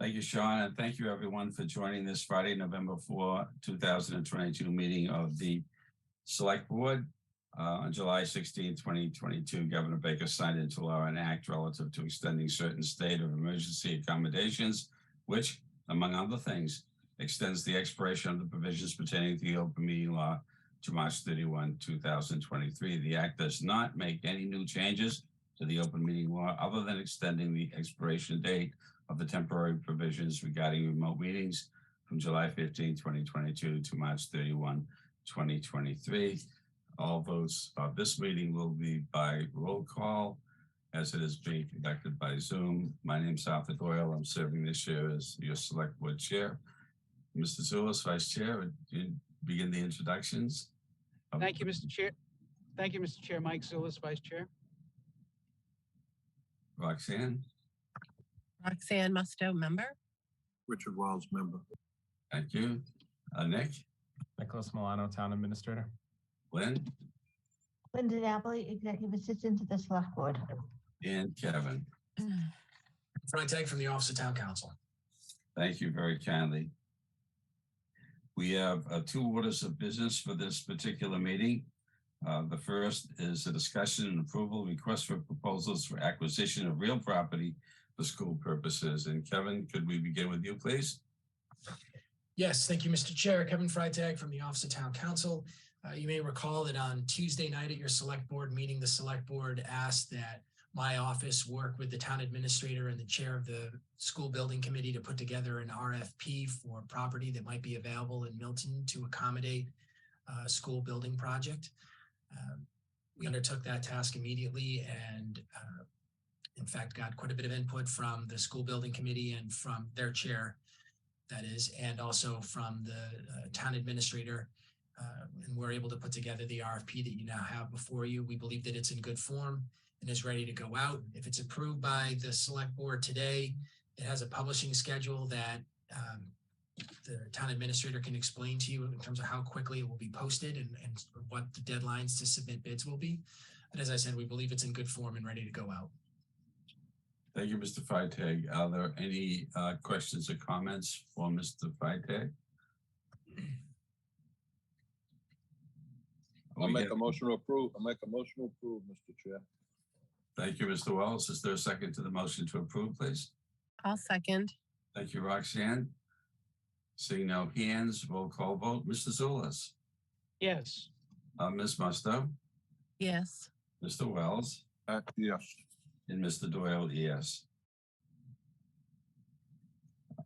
Thank you, Sean, and thank you everyone for joining this Friday, November 4, 2022 meeting of the Select Board. On July 16, 2022, Governor Baker signed into law an act relative to extending certain state of emergency accommodations, which, among other things, extends the expiration of the provisions pertaining to the open meeting law to March 31, 2023. The act does not make any new changes to the open meeting law other than extending the expiration date of the temporary provisions regarding remote meetings from July 15, 2022 to March 31, 2023. All votes of this meeting will be by roll call as it is being conducted by Zoom. My name is Arthur Doyle. I'm serving this year as your Select Board Chair. Mr. Zulus, Vice Chair, would you begin the introductions? Thank you, Mr. Chair. Thank you, Mr. Chair. Mike Zulus, Vice Chair. Roxanne? Roxanne Musto, member. Richard Wells, member. Thank you. Nick? Nicholas Milano, Town Administrator. Lynn? Linda Napoli, Executive Assistant to the Select Board. And Kevin? Freitag from the Office of Town Council. Thank you very kindly. We have two orders of business for this particular meeting. The first is a discussion and approval request for proposals for acquisition of real property for school purposes. And Kevin, could we begin with you, please? Yes, thank you, Mr. Chair. Kevin Freitag from the Office of Town Council. You may recall that on Tuesday night at your Select Board meeting, the Select Board asked that my office work with the Town Administrator and the Chair of the School Building Committee to put together an RFP for property that might be available in Milton to accommodate a school building project. We undertook that task immediately and in fact got quite a bit of input from the School Building Committee and from their chair, that is, and also from the Town Administrator. And we're able to put together the RFP that you now have before you. We believe that it's in good form and is ready to go out. If it's approved by the Select Board today, it has a publishing schedule that the Town Administrator can explain to you in terms of how quickly it will be posted and what the deadlines to submit bids will be. But as I said, we believe it's in good form and ready to go out. Thank you, Mr. Freitag. Are there any questions or comments for Mr. Freitag? I'll make a motion to approve. Mr. Chair. Thank you, Mr. Wells. Is there a second to the motion to approve, please? I'll second. Thank you, Roxanne. Seeing no hands, roll call vote. Mr. Zulus? Yes. Ms. Musto? Yes. Mr. Wells? Yes. And Mr. Doyle, yes.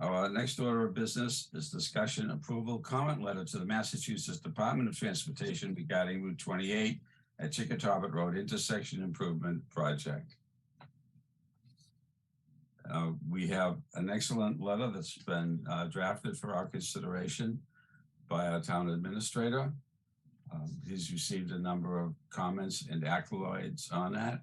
Our next order of business is discussion, approval, comment letter to the Massachusetts Department of Transportation regarding Route 28 at Chickatawbut Road intersection improvement project. We have an excellent letter that's been drafted for our consideration by our town administrator. He's received a number of comments and accolades on that.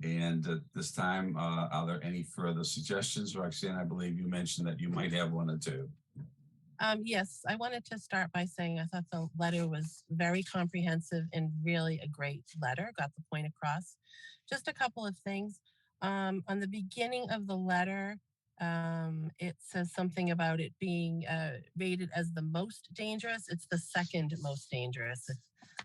And at this time, are there any further suggestions? Roxanne, I believe you mentioned that you might have one or two. Yes, I wanted to start by saying I thought the letter was very comprehensive and really a great letter, got the point across. Just a couple of things. On the beginning of the letter, it says something about it being rated as the most dangerous. It's the second most dangerous,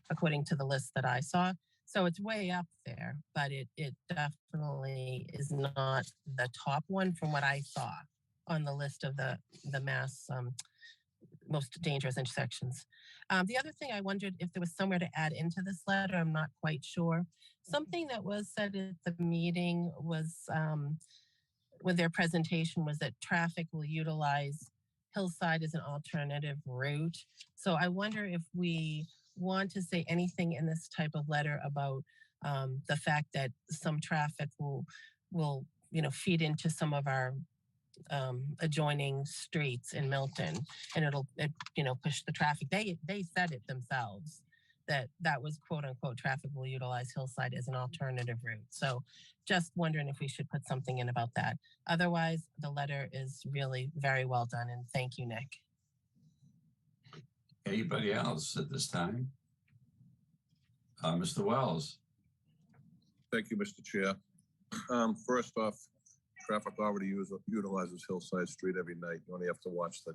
according to the list that I saw. So it's way up there, but it definitely is not the top one from what I saw on the list of the mass most dangerous intersections. The other thing I wondered if there was somewhere to add into this letter, I'm not quite sure. Something that was said at the meeting was, with their presentation, was that traffic will utilize Hillside as an alternative route. So I wonder if we want to say anything in this type of letter about the fact that some traffic will feed into some of our adjoining streets in Milton, and it'll push the traffic. They said it themselves that was quote unquote traffic will utilize Hillside as an alternative route. So just wondering if we should put something in about that. Otherwise, the letter is really very well done, and thank you, Nick. Anybody else at this time? Mr. Wells. Thank you, Mr. Chair. First off, Traffic already utilizes Hillside Street every night. You only have to watch the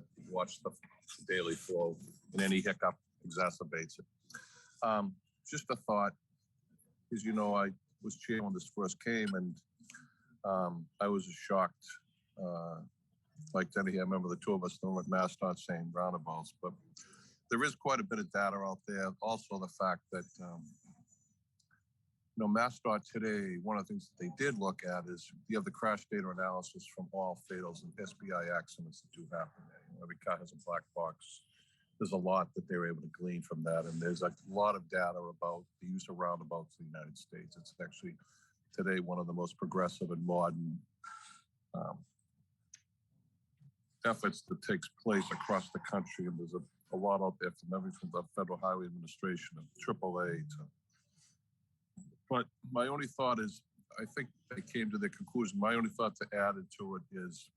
daily flow, and any hiccup exacerbates it. Just a thought, as you know, I was chair when this first came, and I was shocked. Like Denny, I remember the two of us throwing MassDOT saying roundabouts, but there is quite a bit of data out there. Also, the fact that MassDOT today, one of the things that they did look at is you have the crash data analysis from all fatals and SBI accidents that do happen. Every car has a black box. There's a lot that they were able to glean from that. And there's a lot of data about the use of roundabouts in the United States. It's actually today one of the most progressive and modern efforts that takes place across the country. And there's a lot out there from everything from the Federal Highway Administration and AAA to. But my only thought is, I think they came to the conclusion. My only thought to add to it is,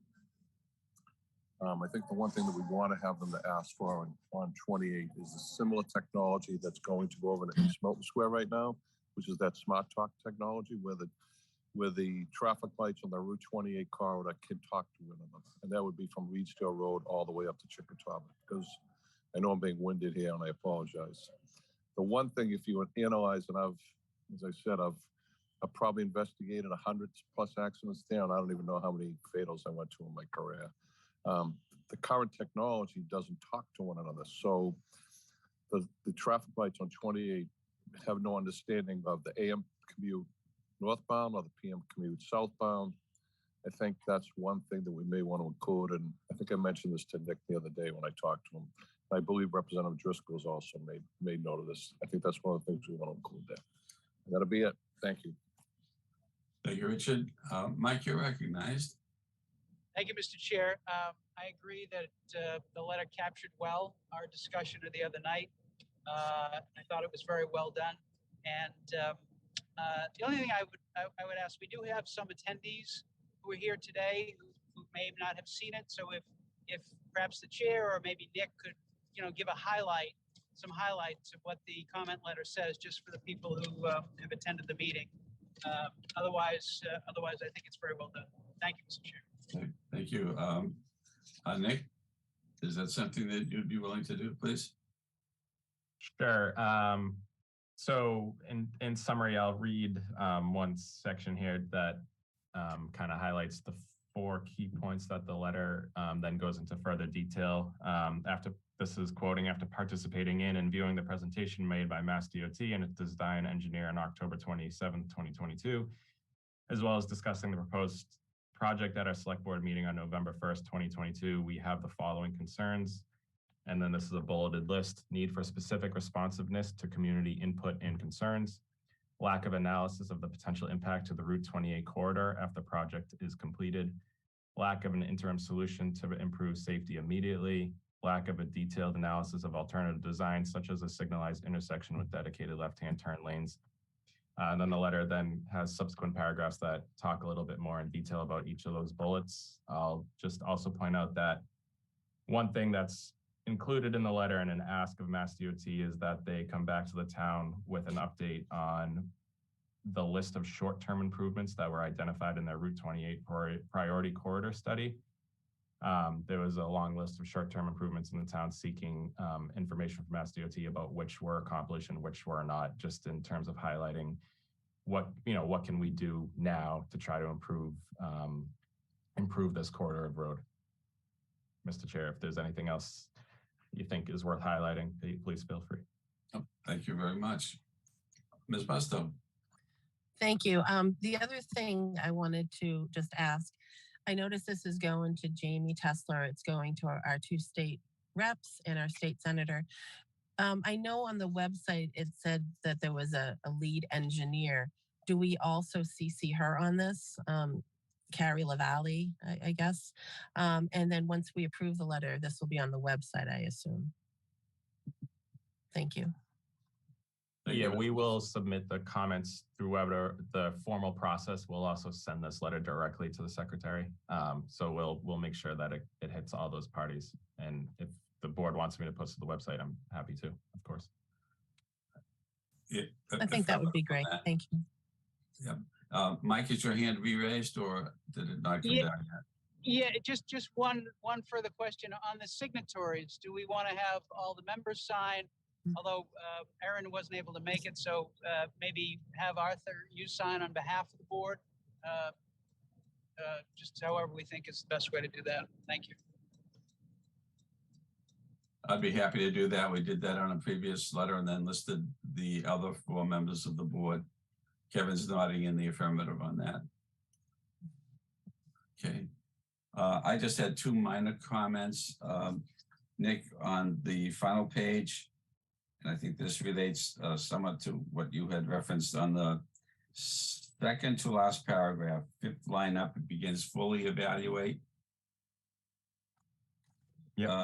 I think the one thing that we want to have them to ask for on 28 is a similar technology that's going to go over to East Milton Square right now, which is that smart talk technology where the traffic lights on the Route 28 corridor can talk to one another. And that would be from Reedsdale Road all the way up to Chickatawba, because I know I'm being winded here and I apologize. The one thing, if you analyze, and as I said, I've probably investigated 100+ accidents there, and I don't even know how many fatals I went to in my career. The current technology doesn't talk to one another. So the traffic lights on 28 have no understanding of the AM commute northbound or the PM commute southbound. I think that's one thing that we may want to include. And I think I mentioned this to Nick the other day when I talked to him. I believe Representative Driscoll has also made note of this. I think that's one of the things we want to include there. And that'll be it. Thank you. Thank you, Richard. Mike, you're recognized. Thank you, Mr. Chair. I agree that the letter captured well our discussion of the other night. I thought it was very well done. And the only thing I would ask, we do have some attendees who are here today who may not have seen it. So if perhaps the chair or maybe Nick could, give some highlights of what the comment letter says, just for the people who have attended the meeting. Otherwise, I think it's very well done. Thank you, Mr. Chair. Thank you. Nick, is that something that you'd be willing to do, please? Sure. So in summary, I'll read one section here that kind of highlights the 4 key points that the letter then goes into further detail. This is quoting, after participating in and viewing the presentation made by MassDOT and its design engineer on October 27, 2022, as well as discussing the proposed project at our select board meeting on November 1st, 2022, we have the following concerns. And then this is a bulleted list: need for specific responsiveness to community input and concerns, lack of analysis of the potential impact to the Route 28 corridor after the project is completed, lack of an interim solution to improve safety immediately, lack of a detailed analysis of alternative designs, such as a signalized intersection with dedicated left-hand turn lanes. And then the letter then has subsequent paragraphs that talk a little bit more in detail about each of those bullets. I'll just also point out that one thing that's included in the letter and an ask of MassDOT is that they come back to the town with an update on the list of short-term improvements that were identified in their Route 28 priority corridor study. There was a long list of short-term improvements in the town seeking information from MassDOT about which were accomplished and which were not, just in terms of highlighting what can we do now to try to improve this corridor of road. Mr. Chair, if there's anything else you think is worth highlighting, please feel free. Oh, thank you very much. Ms. Busto. Thank you. The other thing I wanted to just ask, I noticed this is going to Jamie Tesler. It's going to our 2 state reps and our state senator. I know on the website it said that there was a lead engineer. Do we also CC her on this? Carrie LaValle, I guess. And then once we approve the letter, this will be on the website, I assume. Thank you. Yeah, we will submit the comments through the formal process. We'll also send this letter directly to the secretary. So we'll make sure that it hits all those parties. And if the board wants me to post to the website, I'm happy to, of course. Yeah, I think that would be great. Thank you. Yeah. Mike, is your hand re-raised or did it not come Yeah. down yet? Yeah, just one further question on the signatories. Do we want to have all the members sign? Although Erin wasn't able to make it, so maybe have Arthur, you sign on behalf of the board. Just however we think is the best way to do that. Thank you. I'd be happy to do that. We did that on a previous letter and then listed the other 4 members of the board. Kevin's nodding in the affirmative on that. Okay. I just had 2 minor comments, Nick, on the final page. And I think this relates somewhat to what you had referenced on the second to last paragraph, 5th line up, it begins fully evaluate. Yeah.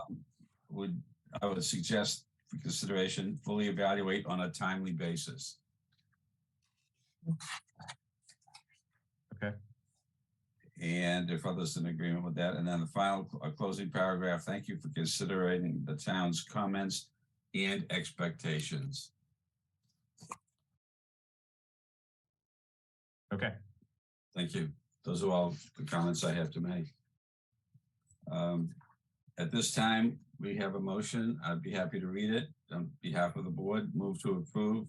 I would suggest for consideration, fully evaluate on a timely basis. Okay. And if others in agreement with that, and then the final closing paragraph, thank you for considering the town's comments and expectations. Okay. Thank you. Those are all the comments I have to make. At this time, we have a motion. I'd be happy to read it on behalf of the board. Move to approve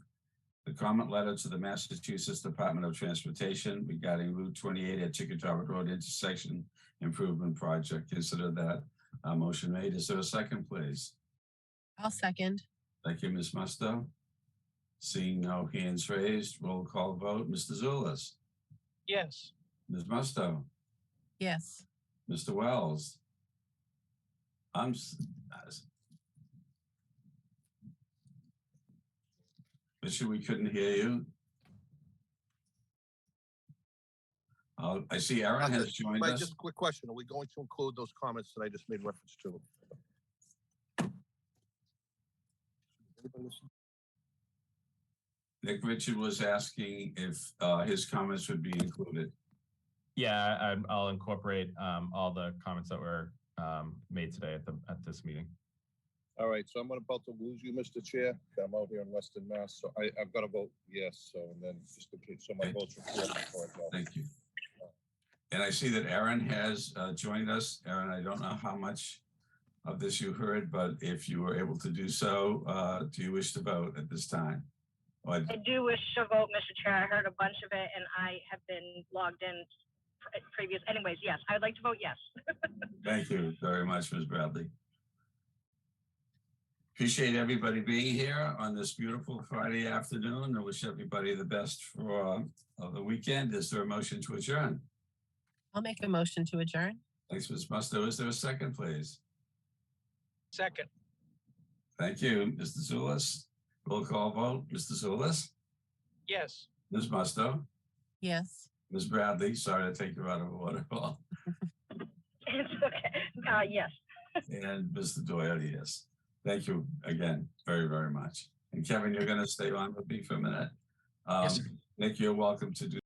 the comment letter to the Massachusetts Department of Transportation regarding Route 28 at Chickajaw Road intersection improvement project. Consider that motion made. Is there a second, please? I'll second. Thank you, Ms. Musto. Seeing no hands raised, roll call vote. Mr. Zulus. Yes. Ms. Musto. Yes. Mr. Wells. Richard, we couldn't hear you. I see Aaron has joined Mike, us. just a quick question. Are we going to include those comments that I just made reference to? Anybody listen? Nick, Richard was asking if his comments would be included. Yeah, I'll incorporate all the comments that were made today at this meeting. All right, so I'm about to lose you, Mr. Chair. I'm out here in Western Mass, so I've got to vote yes. So, and then just in case, so my Okay. votes recorded before I go. Thank you. And I see that Aaron has joined us. Aaron, I don't know how much of this you heard, but if you were able to do so, do you wish to vote at this time? I do wish to vote, Mr. Chair. I heard a bunch of it, and I have been logged in previous. Anyways, yes, I would like to vote yes. Thank you very much, Ms. Bradley. Appreciate everybody being here on this beautiful Friday afternoon. I wish everybody the best for the weekend. Is there a motion to adjourn? I'll make a motion to adjourn. Thanks, Ms. Musto. Is there a second, please? Second. Thank you, Mr. Zulus. Roll call vote. Mr. Zulus? Yes. Ms. Musto? Yes. Ms. Bradley, sorry to take you out of order. It's okay. Yes. And Mr. Doyle, yes. Thank you again very, very much. And Kevin, you're going to stay on with me for a minute. Yes, sir. Nick, you're welcome to do